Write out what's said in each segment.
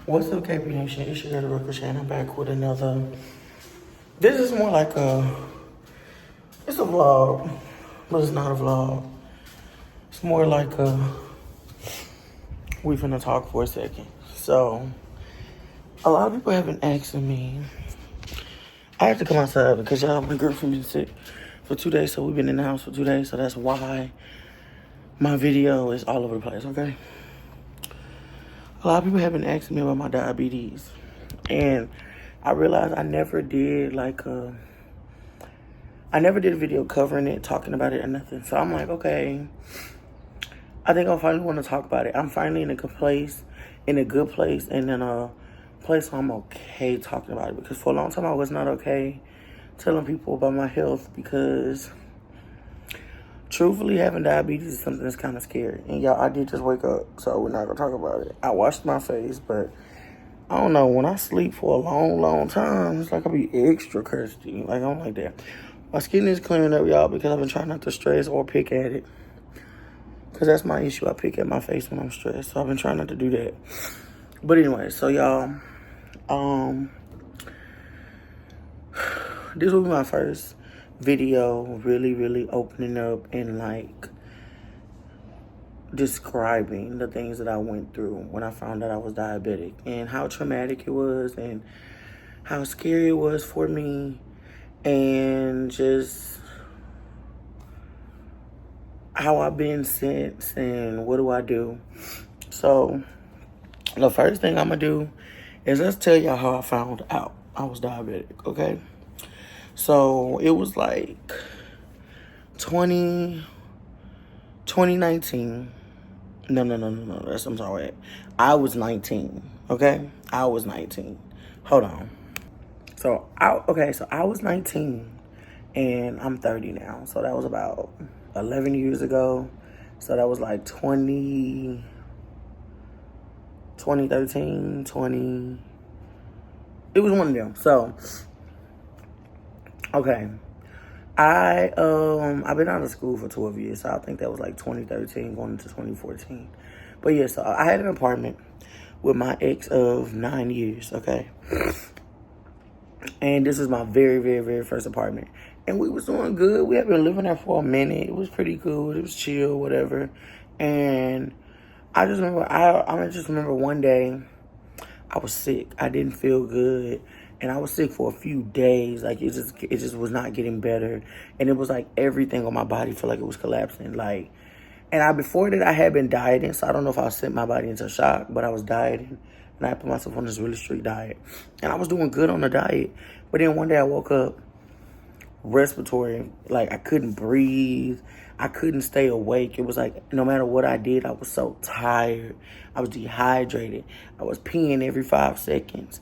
What's up, KPNation? It's your girl TheRealKreShai, and I'm back with another. This is more like it's a vlog, but it's not a vlog. It's more like we finna talk for a second. So, a lot of people have been asking me. I have to come outside because y'all, my girlfriend been sick for 2 days, so we've been in the house for 2 days, so that's why my video is all over the place, okay? A lot of people have been asking me about my diabetes, and I realized I never did a video covering it, talking about it or nothing. So I'm like, okay, I think I finally want to talk about it. I'm finally in a good place, and in a place where I'm okay talking about it. Because for a long time I was not okay telling people about my health because truthfully, having diabetes is something that's kind of scary. And y'all, I did just wake up, so we're not going to talk about it. I washed my face, but I don't know. When I sleep for a long, long time, it's like I be extra thirsty. Like, I don't like that. My skin is clearing up, y'all, because I've been trying not to stress or pick at it. Because that's my issue. I pick at my face when I'm stressed. So I've been trying not to do that. But anyway, so y'all, this will be my first video really opening up and like describing the things that I went through when I found out I was diabetic and how traumatic it was and how scary it was for me and just how I've been since and what do I do. So the first thing I'm gonna do is let's tell y'all how I found out I was diabetic, okay? So it was like 2019. No. I'm sorry. I was 19, okay? I was 19. Hold on. So I was 19 and I'm 30 now. So that was about 11 years ago. So that was like 2013, 20. It was one of them. So, okay. I've been out of school for 12 years, so I think that was like 2013 going into 2014. But yeah, so I had an apartment with my ex of 9 years, okay? And this is my very first apartment. And we was doing good. We had been living there for a minute. It was pretty good. It was chill, whatever. And I just remember one day I was sick. I didn't feel good. And I was sick for a few days. Like, it just was not getting better. And it was like everything on my body felt like it was collapsing. Like, and before that, I had been dieting. So I don't know if I sent my body into shock, but I was dieting. And I put myself on this really strict diet. And I was doing good on the diet. But then one day I woke up respiratory. Like, I couldn't breathe. I couldn't stay awake. It was like no matter what I did, I was so tired. I was dehydrated. I was peeing every 5 seconds.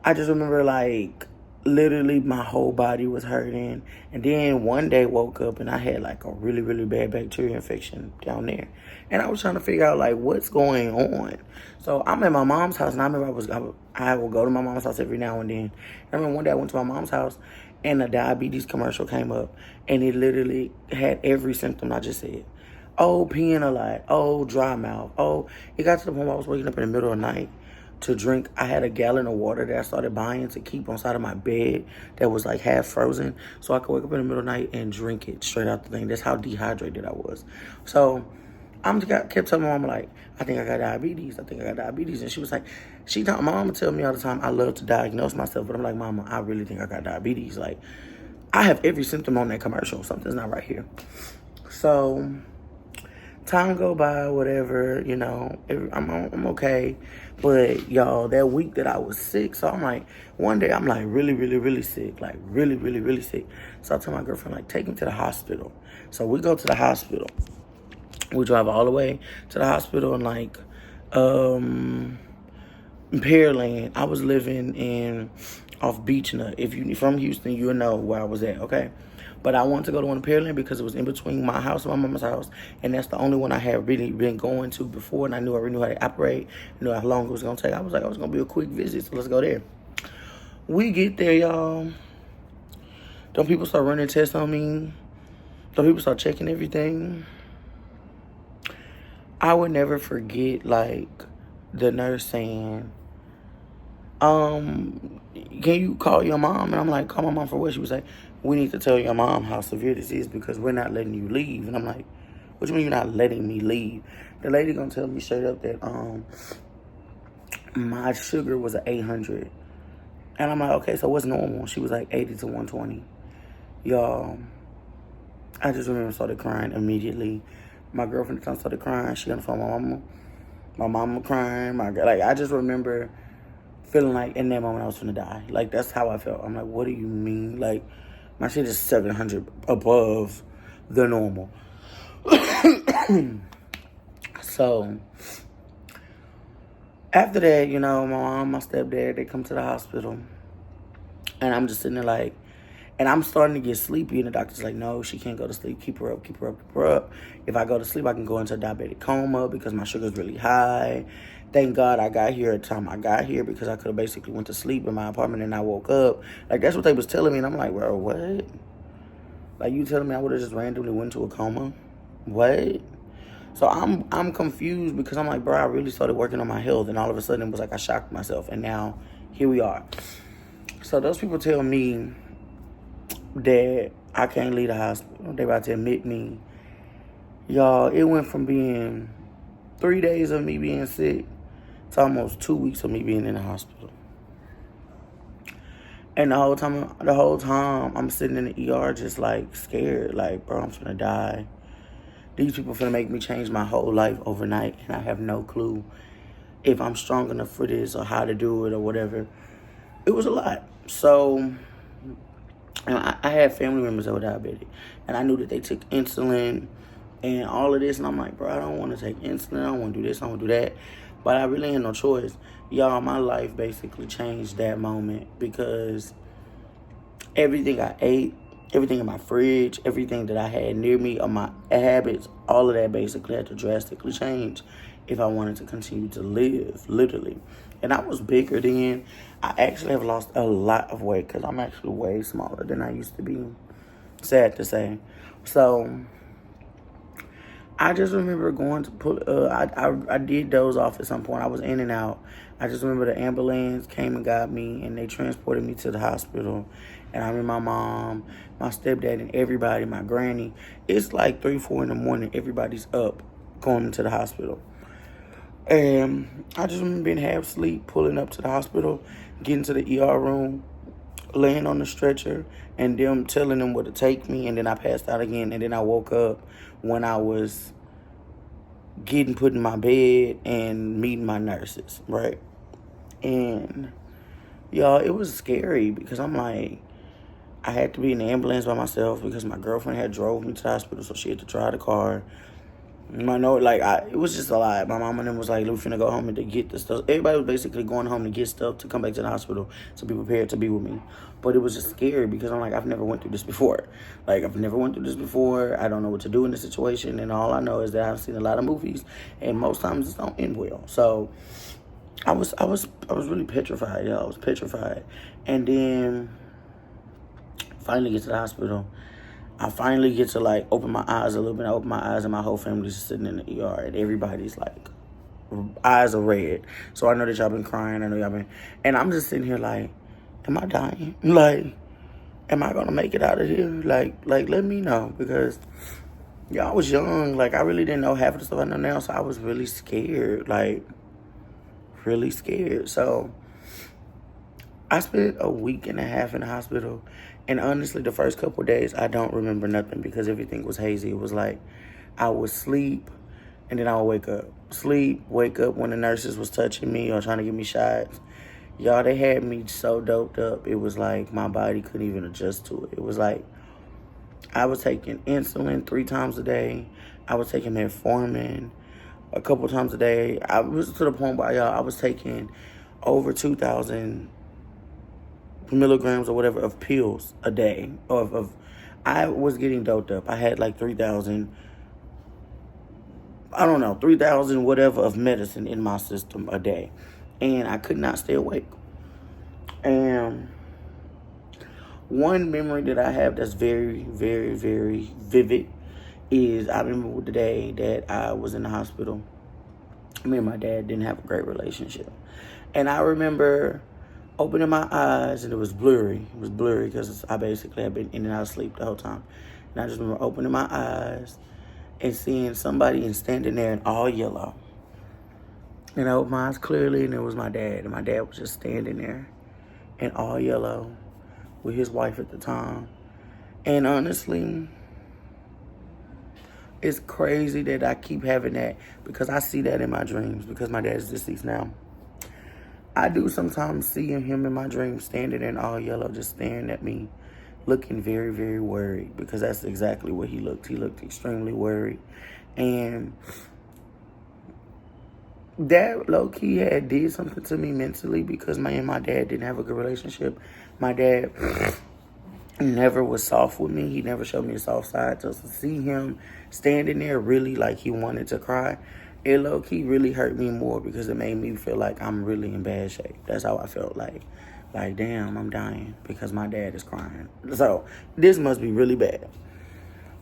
I just remember, like, literally my whole body was hurting. And then one day woke up and I had, like, a really bad bacteria infection down there. And I was trying to figure out, like, what's going on. So I'm at my mom's house, and I remember I would go to my mom's house every now and then. I remember one day I went to my mom's house, and a diabetes commercial came up. And it literally had every symptom I just said. Oh, peeing a lot. Oh, dry mouth. Oh, it got to the point where I was waking up in the middle of the night to drink. I had a gallon of water that I started buying to keep on side of my bed that was like half frozen, so I could wake up in the middle of the night and drink it straight out the thing. That's how dehydrated I was. So kept telling my mom, like, I think I got diabetes. And she was like, my mama tell me all the time I love to diagnose myself, but I'm like, Mama, I really think I got diabetes. Like, I have every symptom on that commercial. Something's not right here. So time go by, whatever, you know, I'm okay. But, y'all, that week that I was sick, so I'm like, one day I'm like really sick, like really sick. So I tell my girlfriend, like, take me to the hospital. So we go to the hospital. We drive all the way to the hospital in, like, Pearland. I was living off Beach Nut. If you're from Houston, you'll know where I was at, okay? But I wanted to go to one in Pearland because it was in between my house and my mama's house. And that's the only one I had really been going to before. And I already knew how to operate. I knew how long it was going to take. I was like, it's going to be a quick visit, so let's go there. We get there, y'all. Don't people start running tests on me? Don't people start checking everything? I would never forget, like, the nurse saying, can you call your mom? And I'm like, call my mom for what? She was like, we need to tell your mom how severe this is because we're not letting you leave. And I'm like, what do you mean you're not letting me leave? The lady gonna tell me straight up that my sugar was an 800. And I'm like, okay, so what's normal? She was like 80 to 120. Y'all, I just remember started crying immediately. My girlfriend at the time started crying. She on the phone with my mama. My mama crying. I just remember feeling like in that moment I was gonna die. Like, that's how I felt. I'm like, what do you mean? Like, my shit is 700 above the normal. So, after that, you know, my mom, my stepdad, they come to the hospital. And I'm just sitting there like, and I'm starting to get sleepy. And the doctor's like, no, she can't go to sleep. Keep her up, keep her up, keep her up. If I go to sleep, I can go into a diabetic coma because my sugar's really high. Thank God I got here at the time I got here because I could have basically went to sleep in my apartment and I woke up. Like, that's what they was telling me. And I'm like, bro, what? Like, you telling me I would have just randomly went to a coma? What? So I'm confused because I'm like, bro, I really started working on my health. And all of a sudden it was like I shocked myself. And now here we are. So those people tell me that I can't leave the hospital. They about to admit me. Y'all, it went from being 3 days of me being sick to almost 2 weeks of me being in the hospital. And the whole time, I'm sitting in the ER just like scared. Like, bro, I'm finna die. These people finna make me change my whole life overnight. And I have no clue if I'm strong enough for this or how to do it or whatever. It was a lot. So, I had family members that were diabetic. And I knew that they took insulin and all of this. And I'm like, bro, I don't want to take insulin. I don't want to do this. I don't want to do that. But I really had no choice. Y'all, my life basically changed that moment because everything I ate, everything in my fridge, everything that I had near me, or my habits, all of that basically had to drastically change if I wanted to continue to live, literally. And I was bigger then. I actually have lost a lot of weight because I'm actually way smaller than I used to be. Sad to say. So, I just remember going to I did doze off at some point. I was in and out. I just remember the ambulance came and got me, and they transported me to the hospital. And I remember my mom, my stepdad, and everybody, my granny. It's like 3, 4 in the morning. Everybody's up going to the hospital. And I just remember being half asleep, pulling up to the hospital, getting to the ER room, laying on the stretcher, and them telling them where to take me. And then I passed out again. And then I woke up when I was getting put in my bed and meeting my nurses, right? And, y'all, it was scary because I'm like, I had to be in the ambulance by myself because my girlfriend had drove me to the hospital, so she had to drive the car. It was just a lot. My mom and them was like, we finna go home and to get the stuff. Everybody was basically going home to get stuff to come back to the hospital to be prepared to be with me. But it was just scary because I'm like, I've never went through this before. Like, I've never went through this before. I don't know what to do in this situation. And all I know is that I've seen a lot of movies, and most times it don't end well. So I was really petrified, y'all. I was petrified. And then finally get to the hospital. I finally get to, like, open my eyes a little bit. I open my eyes, and my whole family's just sitting in the ER, and everybody's, like, eyes are red. So I know that y'all been crying. I know y'all been... And I'm just sitting here, like, am I dying? Like, am I going to make it out of here? Like, let me know. Because, y'all, I was young. Like, I really didn't know half of the stuff I know now, so I was really scared. Like, really scared. So I spent a week and a half in the hospital. And honestly, the first couple of days, I don't remember nothing because everything was hazy. It was like I would sleep, and then I would wake up. Sleep, wake up when the nurses was touching me or trying to give me shots. Y'all, they had me so doped up. It was like my body couldn't even adjust to it. It was like I was taking insulin 3 times a day. I was taking metformin a couple times a day. I was to the point where, y'all, I was taking over 2,000 milligrams or whatever of pills a day. I was getting doped up. I had like 3,000 whatever of medicine in my system a day. And I could not stay awake. And one memory that I have that's very, very, very vivid is I remember the day that I was in the hospital. Me and my dad didn't have a great relationship. And I remember opening my eyes, and it was blurry. It was blurry because I basically had been in and out of sleep the whole time. And I just remember opening my eyes and seeing somebody and standing there in all yellow. And I opened my eyes clearly, and it was my dad. And my dad was just standing there in all yellow with his wife at the time. And honestly, it's crazy that I keep having that because I see that in my dreams because my dad is deceased now. I do sometimes see him in my dreams standing there in all yellow, just staring at me, looking very, very worried because that's exactly what he looked. He looked extremely worried. And that low-key had did something to me mentally because me and my dad didn't have a good relationship. My dad never was soft with me. He never showed me a soft side. So to see him standing there really like he wanted to cry, it low-key really hurt me more because it made me feel like I'm really in bad shape. That's how I felt like damn, I'm dying because my dad is crying. So this must be really bad.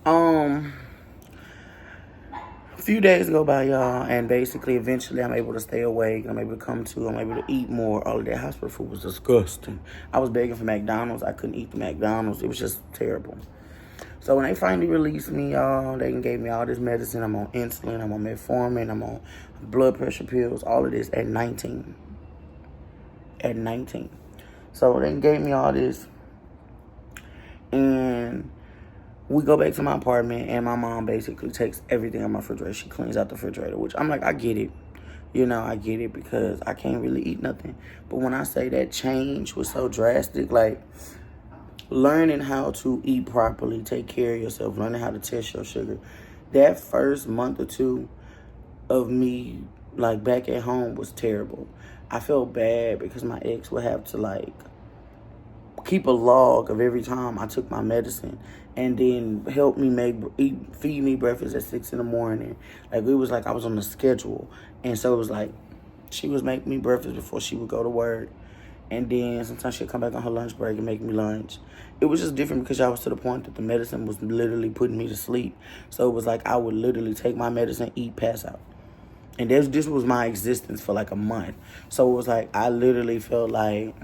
A few days go by, y'all, and basically, eventually, I'm able to stay awake. I'm able to eat more. All of that hospital food was disgusting. I was begging for McDonald's. I couldn't eat the McDonald's. It was just terrible. So when they finally released me, y'all, they gave me all this medicine. I'm on insulin. I'm on metformin. I'm on blood pressure pills. All of this at 19. At 19. So they gave me all this, and we go back to my apartment, and my mom basically takes everything out my refrigerator. She cleans out the refrigerator, which I'm like, I get it. You know, I get it because I can't really eat nothing. But when I say that change was so drastic, like learning how to eat properly, take care of yourself, learning how to test your sugar, that first month or two of me, like, back at home was terrible. I felt bad because my ex would have to, like, keep a log of every time I took my medicine and then help me feed me breakfast at 6 in the morning. Like, it was like I was on the schedule. And so it was like she was making me breakfast before she would go to work. And then sometimes she'd come back on her lunch break and make me lunch. It was just different because I was to the point that the medicine was literally putting me to sleep. So it was like I would literally take my medicine, eat, pass out. And this was my existence for like a month. So it was like I literally felt like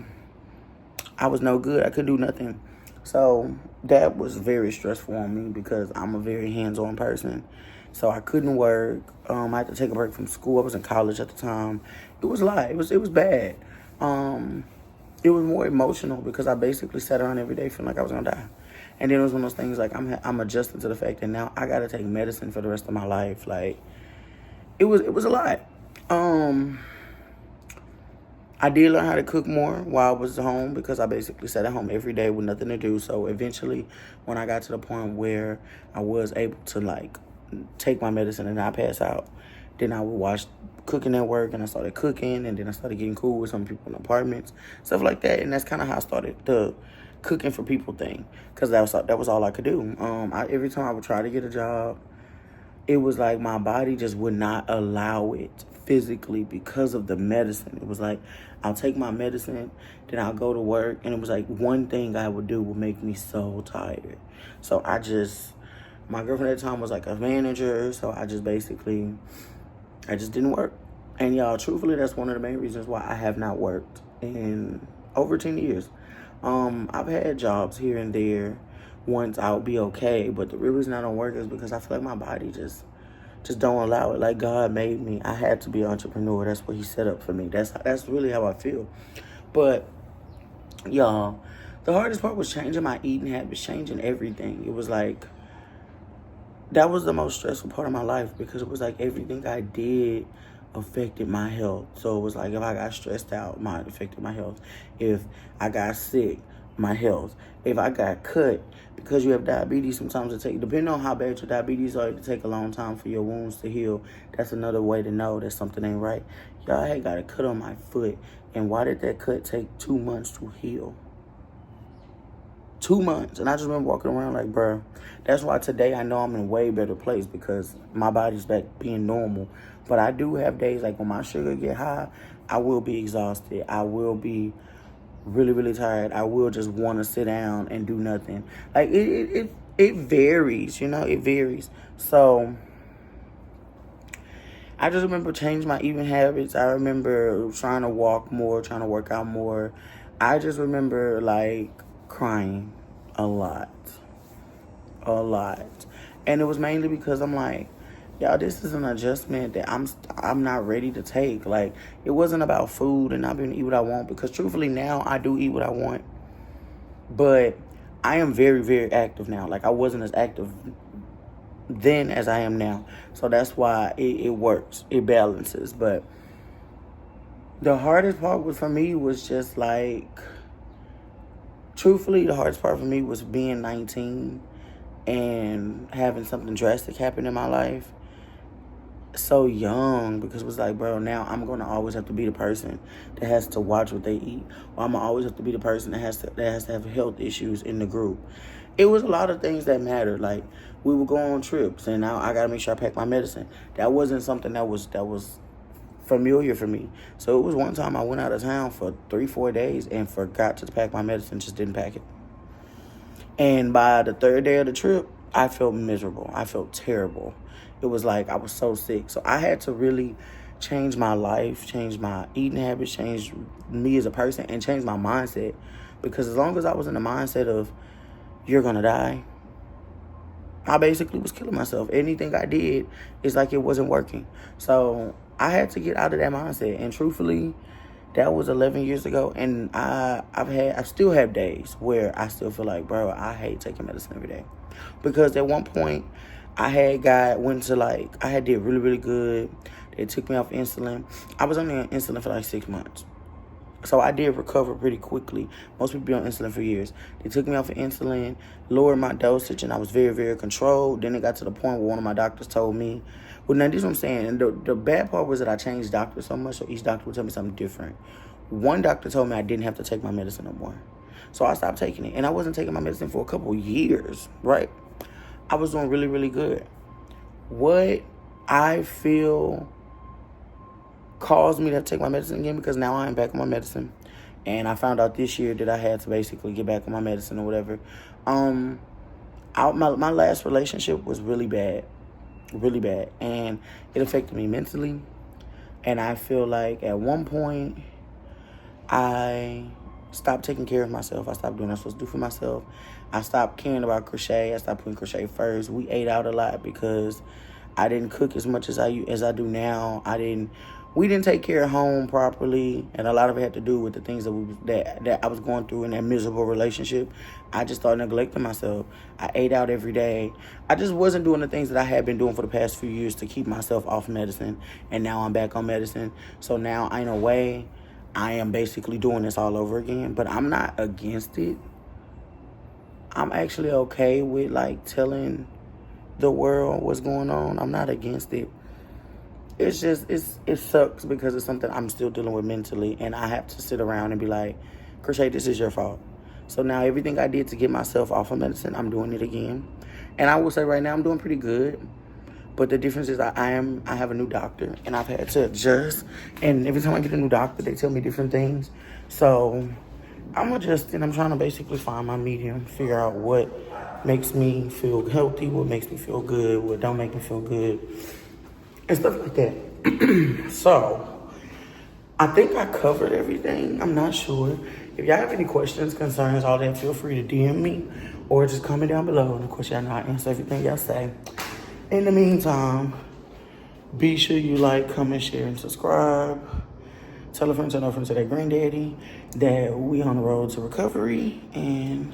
I was no good. I couldn't do nothing. So that was very stressful on me because I'm a very hands-on person. So I couldn't work. I had to take a break from school. I was in college at the time. It was a lot. It was bad. It was more emotional because I basically sat around every day feeling like I was gonna die. And then it was one of those things like I'm adjusting to the fact that now I gotta take medicine for the rest of my life. Like it was a lot. I did learn how to cook more while I was home because I basically sat at home every day with nothing to do. So eventually, when I got to the point where I was able to, like, take my medicine and not pass out, then I would watch Cooking at Work, and I started cooking, and then I started getting cool with some people in apartments, stuff like that. And that's kind of how I started the cooking for people thing because that was all I could do. Every time I would try to get a job, it was like my body just would not allow it physically because of the medicine. It was like I'll take my medicine, then I'll go to work, and it was like one thing I would do would make me so tired. So my girlfriend at the time was like a manager, so I just didn't work. And y'all, truthfully, that's one of the main reasons why I have not worked in over 10 years. I've had jobs here and there. Once I'll be okay, but the real reason I don't work is because I feel like my body just don't allow it. Like God made me, I had to be an entrepreneur. That's what He set up for me. That's really how I feel. But y'all, the hardest part was changing my eating habits, changing everything. It was like that was the most stressful part of my life because it was like everything I did affected my health. So it was like if I got stressed out, it affected my health. If I got sick, my health. If I got cut, because you have diabetes, sometimes depending on how bad your diabetes are, it take a long time for your wounds to heal. That's another way to know that something ain't right. Y'all, I had got a cut on my foot, and why did that cut take 2 months to heal? 2 months, and I just remember walking around like, bruh, that's why today I know I'm in a way better place because my body's back being normal. But I do have days like when my sugar get high, I will be exhausted. I will be really, really tired. I will just want to sit down and do nothing. Like it varies, it varies. So I just remember changing my eating habits. I remember trying to walk more, trying to work out more. I just remember like crying a lot. A lot. And it was mainly because I'm like, y'all, this is an adjustment that I'm not ready to take. Like, it wasn't about food and not being able to eat what I want, because truthfully now I do eat what I want. But I am very, very active now. Like, I wasn't as active then as I am now. So that's why it works. It balances. But the hardest part for me was just like, truthfully, the hardest part for me was being 19 and having something drastic happen in my life so young, because it was like, bro, now I'm going to always have to be the person that has to watch what they eat, or I'm going to always have to be the person that has to have health issues in the group. It was a lot of things that mattered. Like, we would go on trips, and now I got to make sure I pack my medicine. That wasn't something that was familiar for me. So it was one time I went out of town for 3-4 days and forgot to pack my medicine, just didn't pack it. And by the third day of the trip, I felt miserable. I felt terrible. It was like I was so sick. So I had to really change my life, change my eating habits, change me as a person, and change my mindset. Because as long as I was in the mindset of, you're going to die, I basically was killing myself. Anything I did, it's like it wasn't working. So I had to get out of that mindset. And truthfully, that was 11 years ago, and I still have days where I still feel like, bro, I hate taking medicine every day. Because at one point, I had did really, really good. They took me off insulin. I was only on insulin for like 6 months. So I did recover pretty quickly. Most people be on insulin for years. They took me off of insulin, lowered my dosage, and I was very, very controlled. Then it got to the point where one of my doctors told me, well, now this is what I'm saying. And the bad part was that I changed doctors so much, so each doctor would tell me something different. One doctor told me I didn't have to take my medicine no more. So I stopped taking it. And I wasn't taking my medicine for a couple years, right? I was doing really, really good. What I feel caused me to take my medicine again, because now I am back on my medicine. And I found out this year that I had to basically get back on my medicine or whatever. My last relationship was really bad. Really bad. And it affected me mentally. And I feel like at one point, I stopped taking care of myself. I stopped doing what I was supposed to do for myself. I stopped caring about crochet. I stopped putting crochet first. We ate out a lot because I didn't cook as much as I do now. We didn't take care of home properly, and a lot of it had to do with the things that I was going through in that miserable relationship. I just started neglecting myself. I ate out every day. I just wasn't doing the things that I had been doing for the past few years to keep myself off medicine, and now I'm back on medicine. So now, in a way, I am basically doing this all over again, but I'm not against it. I'm actually okay with, like, telling the world what's going on. I'm not against it. It's just, it sucks because it's something I'm still dealing with mentally, and I have to sit around and be like, KreShai, this is your fault. So now everything I did to get myself off of medicine, I'm doing it again. And I will say right now I'm doing pretty good. But the difference is I have a new doctor, and I've had to adjust. And every time I get a new doctor, they tell me different things. So I'm adjusting. I'm trying to basically find my medium, figure out what makes me feel healthy, what makes me feel good, what don't make me feel good, and stuff like that. So I think I covered everything. I'm not sure. If y'all have any questions, concerns, all that, feel free to DM me or just comment down below. And of course, y'all know I answer everything y'all say. In the meantime, be sure you like, comment, share, and subscribe. Tell a friend, tell a friend, tell their granddaddy that we on the road to recovery. And